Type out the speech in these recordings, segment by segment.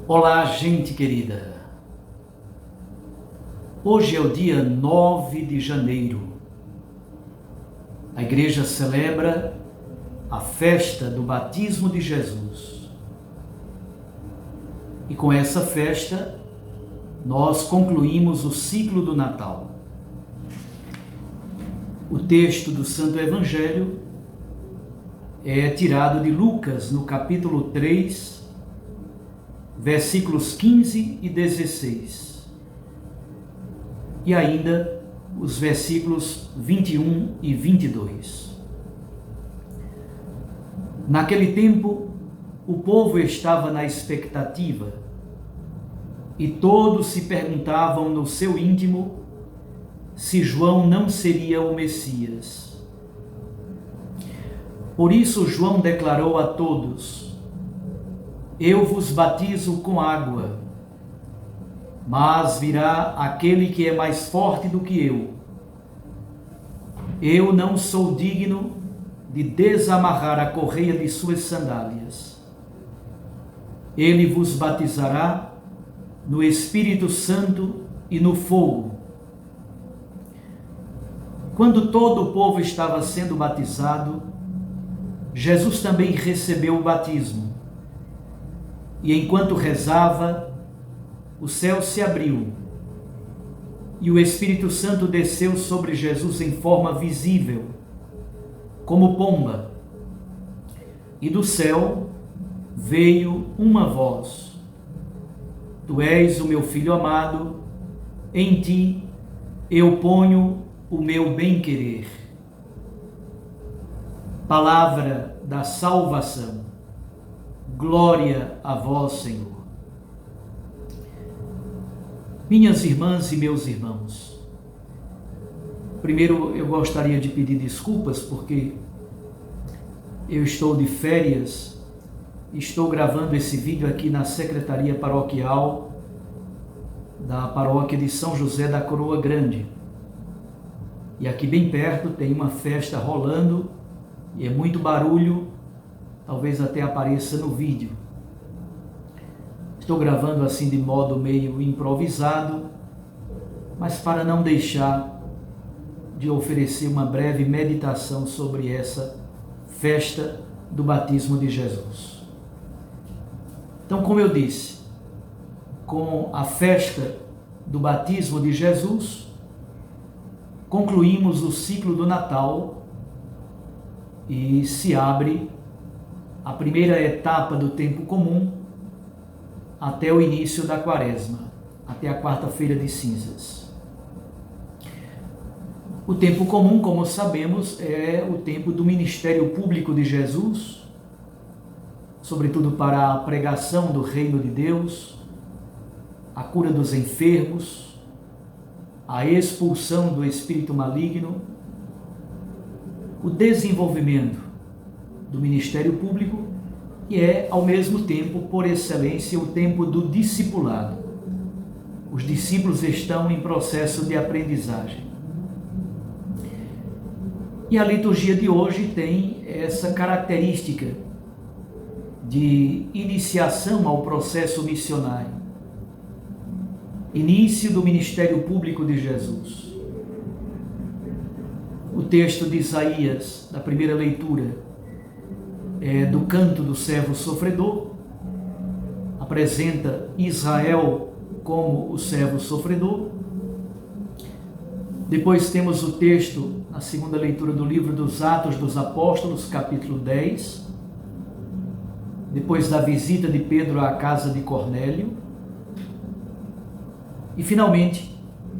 Olá, gente querida. Hoje é o dia 9 de janeiro. A igreja celebra a festa do batismo de Jesus. E com essa festa, nós concluímos o ciclo do Natal. O texto do Santo Evangelho é tirado de Lucas, no capítulo 3, versículos 15 e 16. E ainda os versículos 21 e 22. Naquele tempo, o povo estava na expectativa e todos se perguntavam no seu íntimo se João não seria o Messias. Por isso João declarou a todos: Eu vos batizo com água, mas virá aquele que é mais forte do que eu. Eu não sou digno de desamarrar a correia de suas sandálias. Ele vos batizará no Espírito Santo e no fogo. Quando todo o povo estava sendo batizado, Jesus também recebeu o batismo. E enquanto rezava, o céu se abriu e o Espírito Santo desceu sobre Jesus em forma visível, como pomba. E do céu veio uma voz: Tu és o meu Filho amado, em ti eu ponho o meu bem-querer. Palavra da salvação. Glória a vós, Senhor. Minhas irmãs e meus irmãos, primeiro eu gostaria de pedir desculpas porque eu estou de férias, estou gravando esse vídeo aqui na Secretaria Paroquial da Paróquia de São José da Coroa Grande. E aqui bem perto tem uma festa rolando e é muito barulho, talvez até apareça no vídeo. Estou gravando assim de modo meio improvisado, mas para não deixar de oferecer uma breve meditação sobre essa festa do batismo de Jesus. Então, como eu disse, com a festa do batismo de Jesus, concluímos o ciclo do Natal e se abre a primeira etapa do tempo comum até o início da Quaresma, até a quarta-feira de cinzas. O tempo comum, como sabemos, é o tempo do ministério público de Jesus, sobretudo para a pregação do reino de Deus, a cura dos enfermos, a expulsão do espírito maligno, o desenvolvimento do ministério público, e é, ao mesmo tempo, por excelência, o tempo do discipulado. Os discípulos estão em processo de aprendizagem. E a liturgia de hoje tem essa característica de iniciação ao processo missionário. Início do ministério público de Jesus. O texto de Isaías, da primeira leitura, do canto do servo sofredor, apresenta Israel como o servo sofredor. Depois temos o texto, na segunda leitura do livro dos Atos dos Apóstolos, capítulo 10, depois da visita de Pedro à casa de Cornélio, e finalmente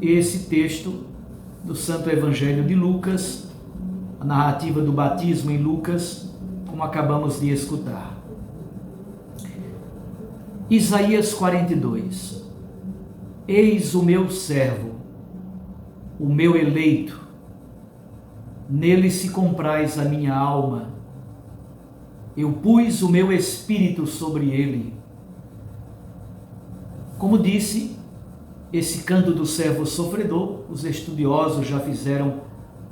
esse texto do Santo Evangelho de Lucas, a narrativa do batismo em Lucas, como acabamos de escutar. Isaías 42. Eis o meu servo, o meu eleito, nele se compraz a minha alma. Eu pus o meu espírito sobre ele. Como disse, esse canto do servo sofredor, os estudiosos já fizeram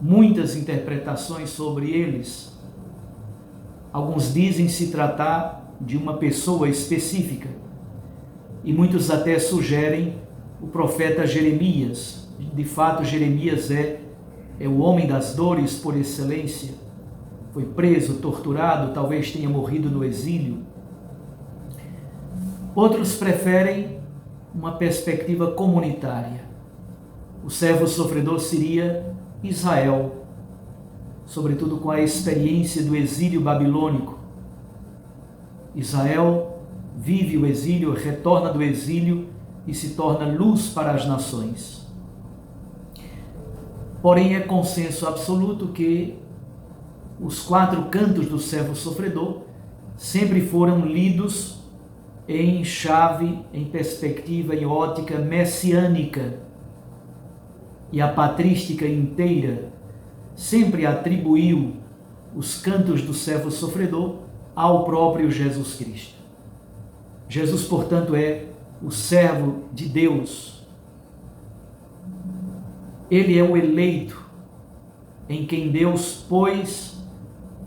muitas interpretações sobre eles. Alguns dizem se tratar de uma pessoa específica, e muitos até sugerem o profeta Jeremias. De fato, Jeremias é o homem das dores por excelência. Foi preso, torturado, talvez tenha morrido no exílio. Outros preferem uma perspectiva comunitária. O servo sofredor seria Israel, sobretudo com a experiência do exílio babilônico. Israel vive o exílio, retorna do exílio e se torna luz para as nações. Porém, é consenso absoluto que os 4 cantos do servo sofredor sempre foram lidos em chave, em perspectiva, em ótica messiânica. E a patrística inteira sempre atribuiu os cantos do servo sofredor ao próprio Jesus Cristo. Jesus, portanto, é o servo de Deus. Ele é o eleito em quem Deus pôs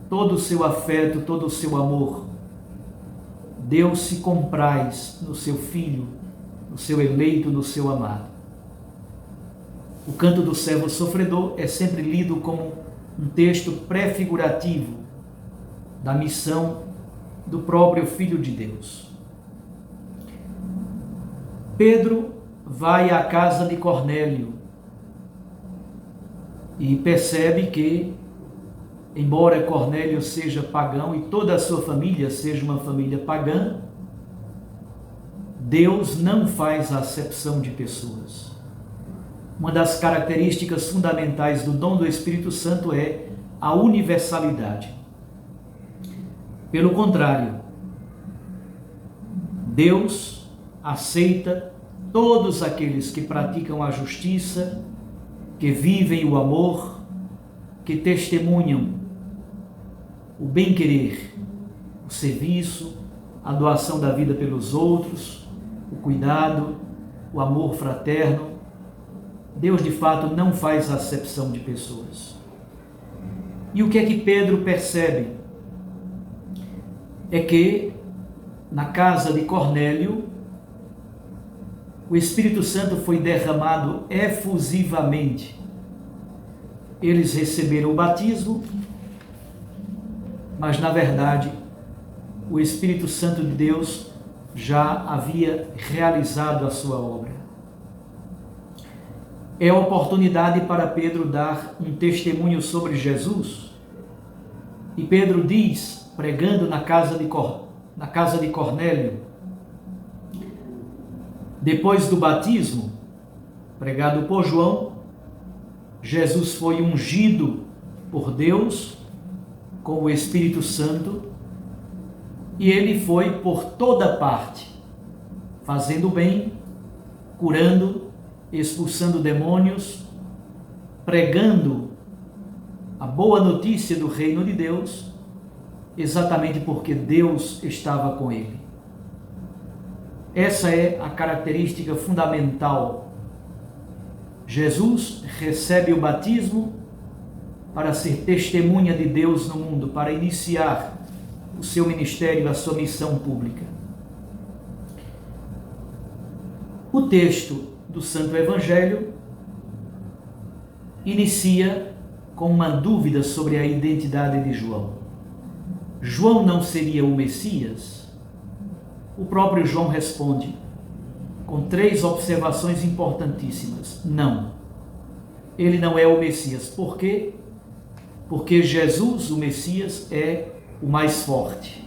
todo o seu afeto, todo o seu amor. Deus se compraz no seu Filho, no seu eleito, no seu amado. O canto do servo sofredor é sempre lido como um texto prefigurativo da missão do próprio Filho de Deus. Pedro vai à casa de Cornélio e percebe que, embora Cornélio seja pagão e toda a sua família seja uma família pagã, Deus não faz acepção de pessoas. Uma das características fundamentais do dom do Espírito Santo é a universalidade. Pelo contrário, Deus aceita todos aqueles que praticam a justiça, que vivem o amor, que testemunham o bem-querer, o serviço, a doação da vida pelos outros, o cuidado, o amor fraterno. Deus, de fato, não faz acepção de pessoas. E o que é que Pedro percebe? É que, na casa de Cornélio, o Espírito Santo foi derramado efusivamente. Eles receberam o batismo, mas, na verdade, o Espírito Santo de Deus já havia realizado a sua obra. É a oportunidade para Pedro dar um testemunho sobre Jesus. E Pedro diz, pregando na casa de Cornélio, depois do batismo, pregado por João, Jesus foi ungido por Deus com o Espírito Santo e ele foi por toda parte, fazendo bem, curando, expulsando demônios, pregando a boa notícia do reino de Deus, exatamente porque Deus estava com ele. Essa é a característica fundamental. Jesus recebe o batismo para ser testemunha de Deus no mundo, para iniciar o seu ministério, a sua missão pública. O texto do Santo Evangelho inicia com uma dúvida sobre a identidade de João. João não seria o Messias? O próprio João responde com 3 observações importantíssimas. Não, ele não é o Messias. Por quê? Porque Jesus, o Messias, é o mais forte.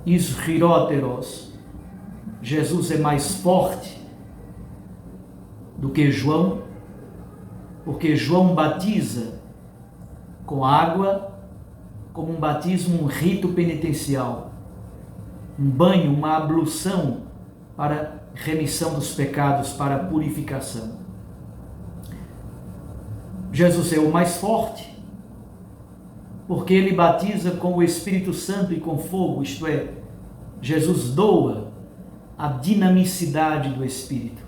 Ischiroteros. Jesus é mais forte do que João, porque João batiza com água como um batismo, um rito penitencial, um banho, uma ablução para remissão dos pecados, para purificação. Jesus é o mais forte, porque ele batiza com o Espírito Santo e com fogo, isto é, Jesus doa a dinamicidade do Espírito,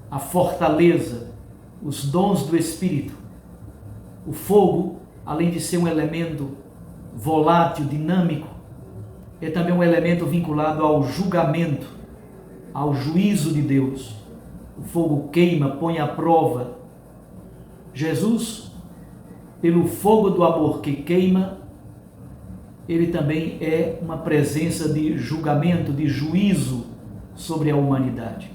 a fortaleza, os dons do Espírito. O fogo, além de ser um elemento volátil, dinâmico, é também um elemento vinculado ao julgamento, ao juízo de Deus. O fogo queima, põe à prova. Jesus, pelo fogo do amor que queima, ele também é uma presença de julgamento, de juízo sobre a humanidade.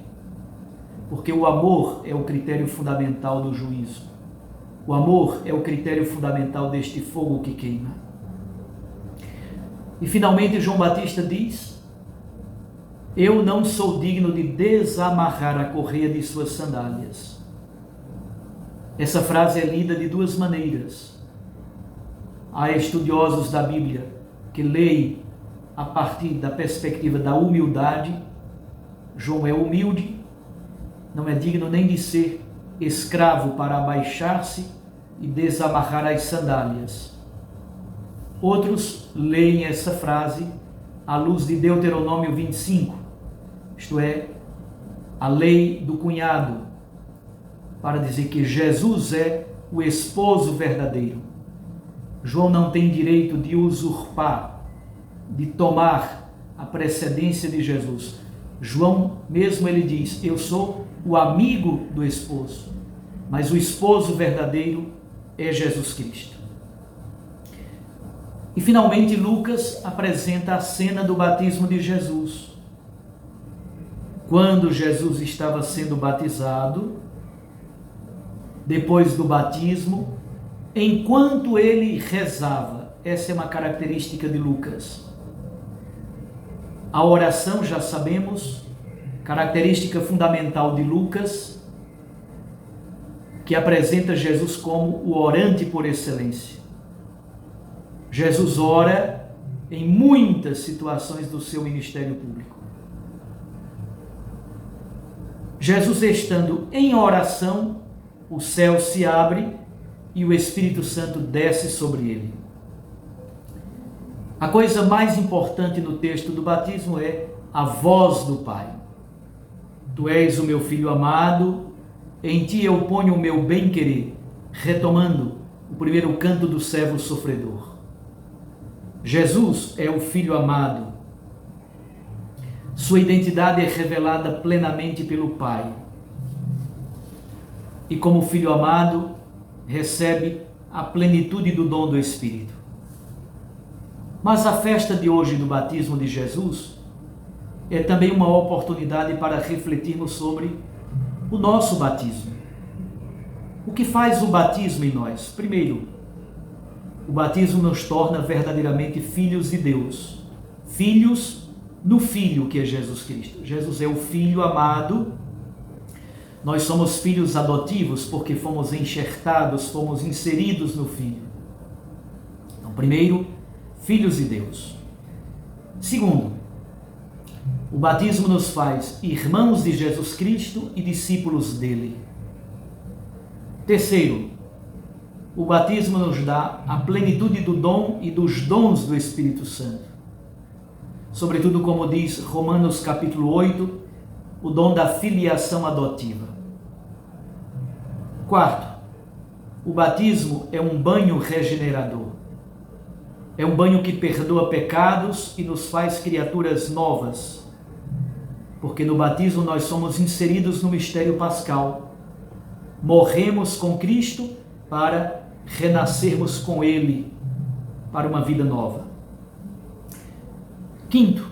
Porque o amor é o critério fundamental do juízo. O amor é o critério fundamental deste fogo que queima. E finalmente João Batista diz: eu não sou digno de desamarrar a correia de suas sandálias. Essa frase é lida de duas maneiras. Há estudiosos da Bíblia que leem a partir da perspectiva da humildade. João é humilde, não é digno nem de ser escravo para abaixar-se e desamarrar as sandálias. Outros leem essa frase à luz de Deuteronômio 25, isto é, a lei do cunhado, para dizer que Jesus é o esposo verdadeiro. João não tem direito de usurpar, de tomar a precedência de Jesus. João mesmo ele diz: eu sou o amigo do esposo, mas o esposo verdadeiro é Jesus Cristo. E finalmente Lucas apresenta a cena do batismo de Jesus. Quando Jesus estava sendo batizado, depois do batismo, enquanto ele rezava, essa é uma característica de Lucas. A oração, já sabemos, característica fundamental de Lucas, que apresenta Jesus como o orante por excelência. Jesus ora em muitas situações do seu ministério público. Jesus estando em oração, o céu se abre e o Espírito Santo desce sobre ele. A coisa mais importante no texto do batismo é a voz do Pai. Tu és o meu filho amado, em ti eu ponho o meu bem-querer, retomando o primeiro canto do servo sofredor. Jesus é o filho amado. Sua identidade é revelada plenamente pelo Pai. E como filho amado, recebe a plenitude do dom do Espírito. Mas a festa de hoje do batismo de Jesus é também uma oportunidade para refletirmos sobre o nosso batismo. O que faz o batismo em nós? Primeiro, o batismo nos torna verdadeiramente filhos de Deus. Filhos no Filho que é Jesus Cristo. Jesus é o Filho amado. Nós somos filhos adotivos porque fomos enxertados, fomos inseridos no Filho. Então, primeiro, filhos de Deus. Segundo, o batismo nos faz irmãos de Jesus Cristo e discípulos dele. Terceiro, o batismo nos dá a plenitude do dom e dos dons do Espírito Santo. Sobretudo, como diz Romanos capítulo 8, o dom da filiação adotiva. Quarto, o batismo é um banho regenerador. É um banho que perdoa pecados e nos faz criaturas novas. Porque no batismo nós somos inseridos no mistério pascal. Morremos com Cristo para renascermos com Ele para uma vida nova. Quinto,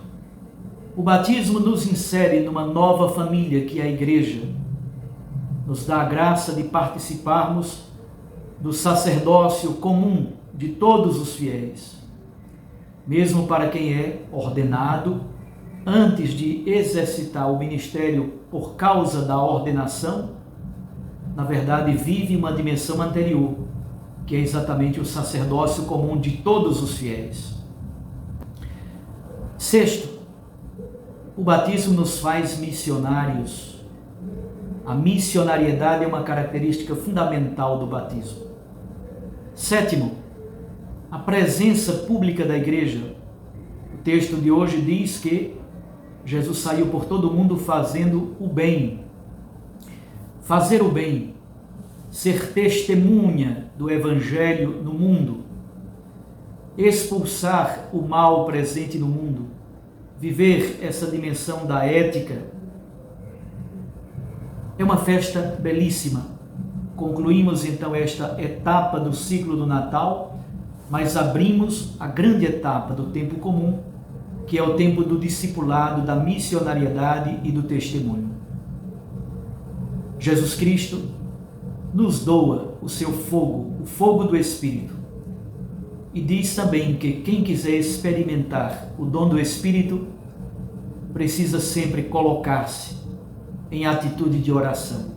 o batismo nos insere numa nova família que é a Igreja. Nos dá a graça de participarmos do sacerdócio comum de todos os fiéis. Mesmo para quem é ordenado, antes de exercitar o ministério por causa da ordenação, na verdade vive uma dimensão anterior, que é exatamente o sacerdócio comum de todos os fiéis. Sexto, o batismo nos faz missionários. A missionariedade é uma característica fundamental do batismo. Sétimo, a presença pública da igreja. O texto de hoje diz que Jesus saiu por todo o mundo fazendo o bem. Fazer o bem, ser testemunha do Evangelho no mundo, expulsar o mal presente no mundo, viver essa dimensão da ética, É uma festa belíssima. Concluímos então esta etapa do ciclo do Natal, mas abrimos a grande etapa do tempo comum, que é o tempo do discipulado, da missionariedade e do testemunho. Jesus Cristo nos doa o seu fogo, o fogo do Espírito. E diz também que quem quiser experimentar o dom do Espírito precisa sempre colocar-se em atitude de oração.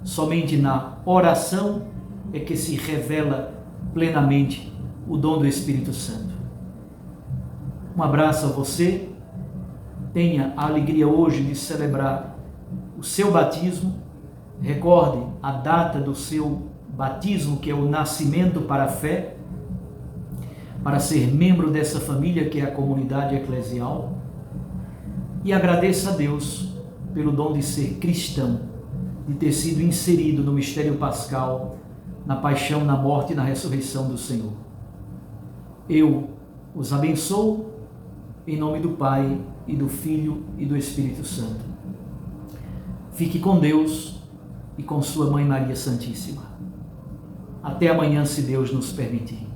Somente na oração é que se revela plenamente o dom do Espírito Santo. Um abraço a você. Tenha a alegria hoje de celebrar o seu batismo. Recorde a data do seu batismo, que é o nascimento para a fé, para ser membro dessa família que é a comunidade eclesial. E agradeça a Deus pelo dom de ser cristão, de ter sido inserido no mistério pascal, na paixão, na morte e na ressurreição do Senhor. Eu os abençoo em nome do Pai e do Filho e do Espírito Santo. Fique com Deus e com sua Mãe Maria Santíssima. Até amanhã, se Deus nos permitir.